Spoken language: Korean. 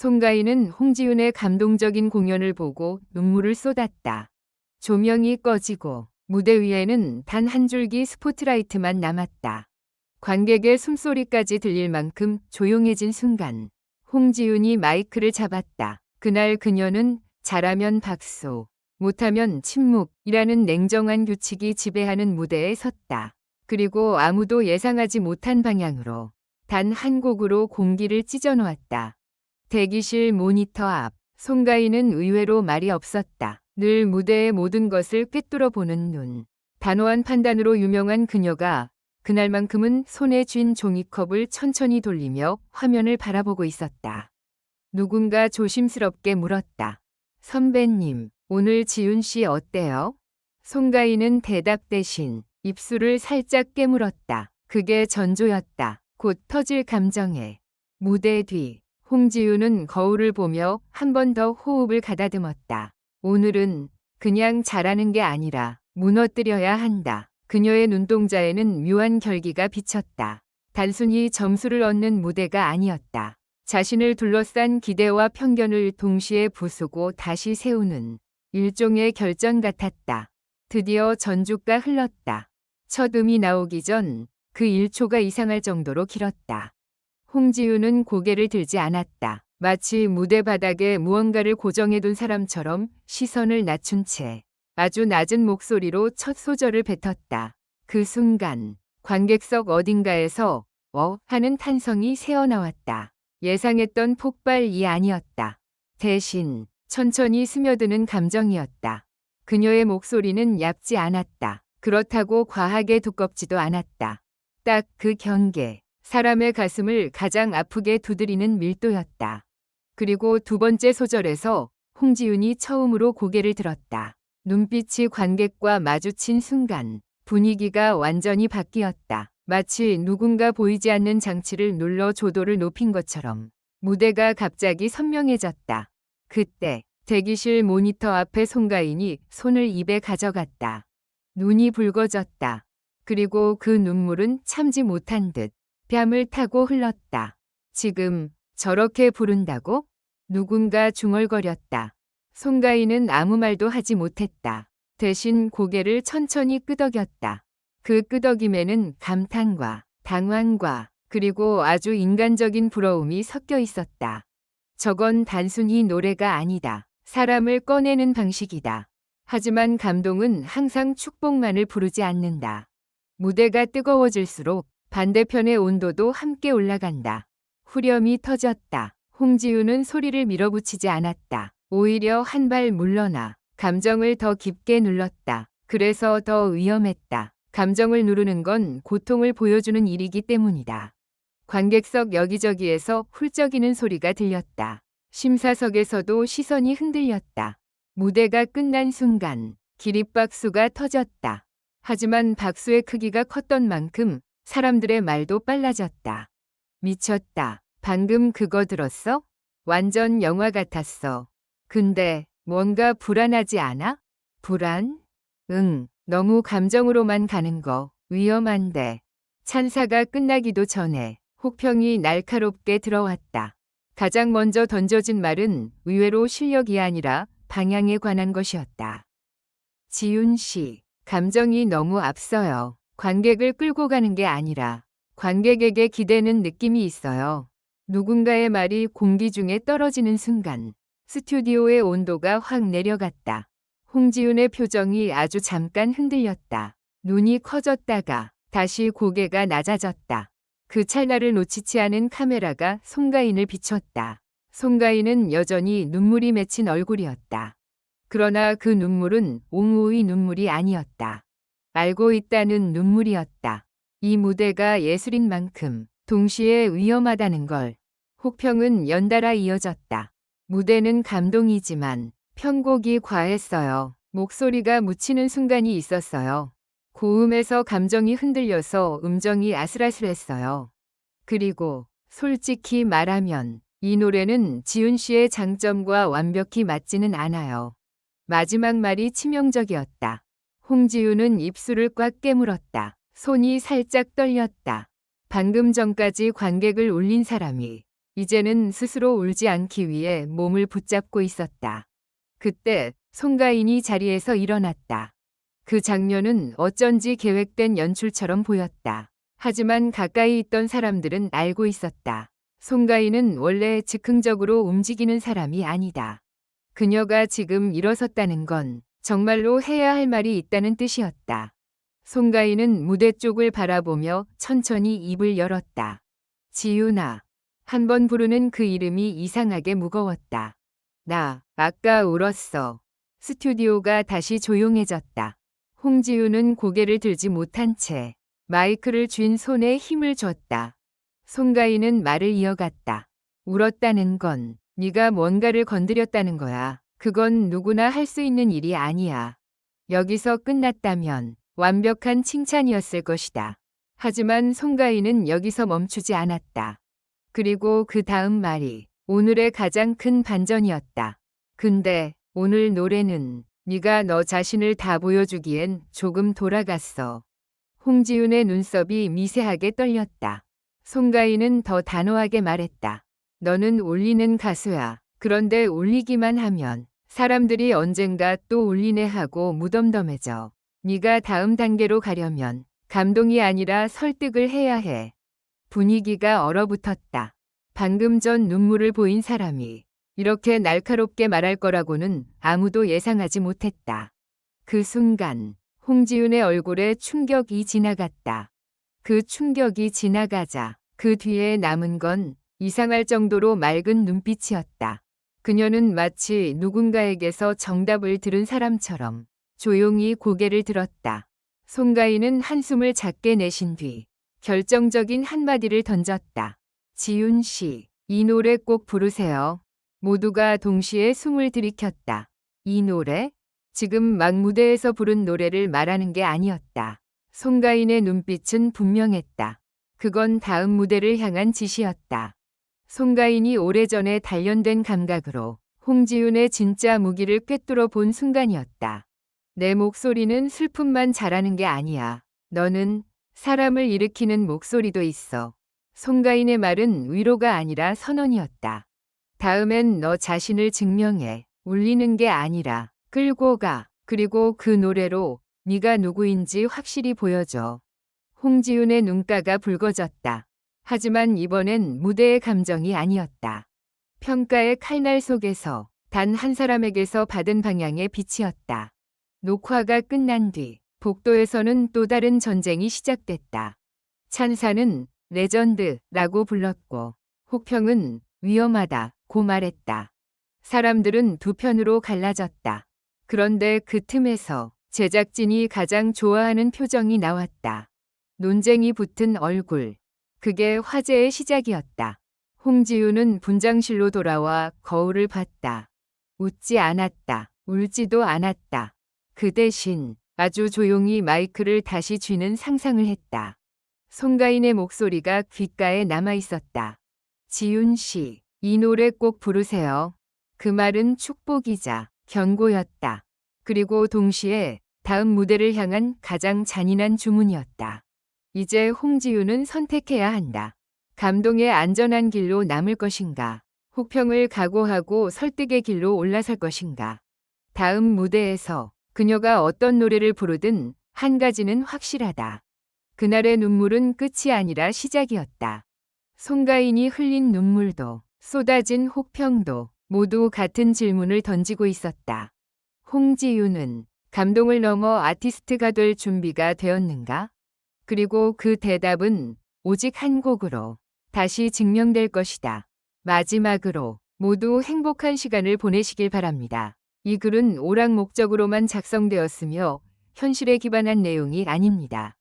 송가인은 홍지윤의 감동적인 공연을 보고 눈물을 쏟았다. 조명이 꺼지고 무대 위에는 단 한 줄기 스포트라이트만 남았다. 관객의 숨소리까지 들릴 만큼 조용해진 순간 홍지윤이 마이크를 잡았다. 그날 그녀는 잘하면 박수, 못하면 침묵이라는 냉정한 규칙이 지배하는 무대에 섰다. 그리고 아무도 예상하지 못한 방향으로 단 한 곡으로 공기를 찢어놓았다. 대기실 모니터 앞 송가인은 의외로 말이 없었다. 늘 무대의 모든 것을 꿰뚫어 보는 눈. 단호한 판단으로 유명한 그녀가 그날만큼은 손에 쥔 종이컵을 천천히 돌리며 화면을 바라보고 있었다. 누군가 조심스럽게 물었다. 선배님, 오늘 지윤 씨 어때요? 송가인은 대답 대신 입술을 살짝 깨물었다. 그게 전조였다. 곧 터질 감정에. 무대 뒤, 홍지윤은 거울을 보며 한 번 더 호흡을 가다듬었다. 오늘은 그냥 잘하는 게 아니라 무너뜨려야 한다. 그녀의 눈동자에는 묘한 결기가 비쳤다. 단순히 점수를 얻는 무대가 아니었다. 자신을 둘러싼 기대와 편견을 동시에 부수고 다시 세우는 일종의 결전 같았다. 드디어 전주가 흘렀다. 첫 음이 나오기 전 그 1초가 이상할 정도로 길었다. 홍지윤은 고개를 들지 않았다. 마치 무대 바닥에 무언가를 고정해둔 사람처럼 시선을 낮춘 채 아주 낮은 목소리로 첫 소절을 뱉었다. 그 순간 관객석 어딘가에서 하는 탄성이 새어나왔다. 예상했던 폭발이 아니었다. 대신 천천히 스며드는 감정이었다. 그녀의 목소리는 얇지 않았다. 그렇다고 과하게 두껍지도 않았다. 딱 그 경계, 사람의 가슴을 가장 아프게 두드리는 밀도였다. 그리고 두 번째 소절에서 홍지윤이 처음으로 고개를 들었다. 눈빛이 관객과 마주친 순간 분위기가 완전히 바뀌었다. 마치 누군가 보이지 않는 장치를 눌러 조도를 높인 것처럼 무대가 갑자기 선명해졌다. 그때 대기실 모니터 앞에 송가인이 손을 입에 가져갔다. 눈이 붉어졌다. 그리고 그 눈물은 참지 못한 듯 뺨을 타고 흘렀다. 지금 저렇게 부른다고? 누군가 중얼거렸다. 송가인은 아무 말도 하지 못했다. 대신 고개를 천천히 끄덕였다. 그 끄덕임에는 감탄과 당황과 그리고 아주 인간적인 부러움이 섞여 있었다. 저건 단순히 노래가 아니다. 사람을 꺼내는 방식이다. 하지만 감동은 항상 축복만을 부르지 않는다. 무대가 뜨거워질수록 반대편의 온도도 함께 올라간다. 후렴이 터졌다. 홍지윤은 소리를 밀어붙이지 않았다. 오히려 한 발 물러나 감정을 더 깊게 눌렀다. 그래서 더 위험했다. 감정을 누르는 건 고통을 보여주는 일이기 때문이다. 관객석 여기저기에서 훌쩍이는 소리가 들렸다. 심사석에서도 시선이 흔들렸다. 무대가 끝난 순간 기립박수가 터졌다. 하지만 박수의 크기가 컸던 만큼 사람들의 말도 빨라졌다. 미쳤다. 방금 그거 들었어? 완전 영화 같았어. 근데 뭔가 불안하지 않아? 불안? 응, 너무 감정으로만 가는 거 위험한데. 찬사가 끝나기도 전에 혹평이 날카롭게 들어왔다. 가장 먼저 던져진 말은 의외로 실력이 아니라 방향에 관한 것이었다. 지윤 씨, 감정이 너무 앞서요. 관객을 끌고 가는 게 아니라 관객에게 기대는 느낌이 있어요. 누군가의 말이 공기 중에 떨어지는 순간 스튜디오의 온도가 확 내려갔다. 홍지윤의 표정이 아주 잠깐 흔들렸다. 눈이 커졌다가 다시 고개가 낮아졌다. 그 찰나를 놓치지 않은 카메라가 송가인을 비췄다. 송가인은 여전히 눈물이 맺힌 얼굴이었다. 그러나 그 눈물은 옹호의 눈물이 아니었다. 알고 있다는 눈물이었다. 이 무대가 예술인 만큼 동시에 위험하다는 걸. 혹평은 연달아 이어졌다. 무대는 감동이지만 편곡이 과했어요. 목소리가 묻히는 순간이 있었어요. 고음에서 감정이 흔들려서 음정이 아슬아슬했어요. 그리고 솔직히 말하면 이 노래는 지윤 씨의 장점과 완벽히 맞지는 않아요. 마지막 말이 치명적이었다. 홍지윤은 입술을 꽉 깨물었다. 손이 살짝 떨렸다. 방금 전까지 관객을 울린 사람이 이제는 스스로 울지 않기 위해 몸을 붙잡고 있었다. 그때 송가인이 자리에서 일어났다. 그 장면은 어쩐지 계획된 연출처럼 보였다. 하지만 가까이 있던 사람들은 알고 있었다. 송가인은 원래 즉흥적으로 움직이는 사람이 아니다. 그녀가 지금 일어섰다는 건 정말로 해야 할 말이 있다는 뜻이었다. 송가인은 무대 쪽을 바라보며 천천히 입을 열었다. 지윤아. 한 번 부르는 그 이름이 이상하게 무거웠다. 나 아까 울었어. 스튜디오가 다시 조용해졌다. 홍지윤은 고개를 들지 못한 채 마이크를 쥔 손에 힘을 줬다. 송가인은 말을 이어갔다. 울었다는 건 네가 뭔가를 건드렸다는 거야. 그건 누구나 할 수 있는 일이 아니야. 여기서 끝났다면 완벽한 칭찬이었을 것이다. 하지만 송가인은 여기서 멈추지 않았다. 그리고 그 다음 말이 오늘의 가장 큰 반전이었다. 근데 오늘 노래는 네가 너 자신을 다 보여주기엔 조금 돌아갔어. 홍지윤의 눈썹이 미세하게 떨렸다. 송가인은 더 단호하게 말했다. 너는 울리는 가수야. 그런데 울리기만 하면 사람들이 언젠가 또 울리네 하고 무덤덤해져. 네가 다음 단계로 가려면 감동이 아니라 설득을 해야 해. 분위기가 얼어붙었다. 방금 전 눈물을 보인 사람이 이렇게 날카롭게 말할 거라고는 아무도 예상하지 못했다. 그 순간 홍지윤의 얼굴에 충격이 지나갔다. 그 충격이 지나가자 그 뒤에 남은 건 이상할 정도로 맑은 눈빛이었다. 그녀는 마치 누군가에게서 정답을 들은 사람처럼 조용히 고개를 들었다. 송가인은 한숨을 작게 내쉰 뒤 결정적인 한마디를 던졌다. 지윤 씨, 이 노래 꼭 부르세요. 모두가 동시에 숨을 들이켰다. 이 노래? 지금 막 무대에서 부른 노래를 말하는 게 아니었다. 송가인의 눈빛은 분명했다. 그건 다음 무대를 향한 지시였다. 송가인이 오래전에 단련된 감각으로 홍지윤의 진짜 무기를 꿰뚫어 본 순간이었다. 내 목소리는 슬픔만 잘하는 게 아니야. 너는 사람을 일으키는 목소리도 있어. 송가인의 말은 위로가 아니라 선언이었다. 다음엔 너 자신을 증명해. 울리는 게 아니라 끌고 가. 그리고 그 노래로 네가 누구인지 확실히 보여줘. 홍지윤의 눈가가 붉어졌다. 하지만 이번엔 무대의 감정이 아니었다. 평가의 칼날 속에서 단 한 사람에게서 받은 방향의 빛이었다. 녹화가 끝난 뒤 복도에서는 또 다른 전쟁이 시작됐다. 찬사는 레전드라고 불렀고 혹평은 위험하다고 말했다. 사람들은 두 편으로 갈라졌다. 그런데 그 틈에서 제작진이 가장 좋아하는 표정이 나왔다. 논쟁이 붙은 얼굴. 그게 화제의 시작이었다. 홍지윤은 분장실로 돌아와 거울을 봤다. 웃지 않았다. 울지도 않았다. 그 대신 아주 조용히 마이크를 다시 쥐는 상상을 했다. 송가인의 목소리가 귓가에 남아 있었다. 지윤 씨, 이 노래 꼭 부르세요. 그 말은 축복이자 경고였다. 그리고 동시에 다음 무대를 향한 가장 잔인한 주문이었다. 이제 홍지윤은 선택해야 한다. 감동의 안전한 길로 남을 것인가? 혹평을 각오하고 설득의 길로 올라설 것인가? 다음 무대에서 그녀가 어떤 노래를 부르든 한 가지는 확실하다. 그날의 눈물은 끝이 아니라 시작이었다. 송가인이 흘린 눈물도 쏟아진 혹평도 모두 같은 질문을 던지고 있었다. 홍지윤은 감동을 넘어 아티스트가 될 준비가 되었는가? 그리고 그 대답은 오직 한 곡으로 다시 증명될 것이다. 마지막으로 모두 행복한 시간을 보내시길 바랍니다. 이 글은 오락 목적으로만 작성되었으며 현실에 기반한 내용이 아닙니다.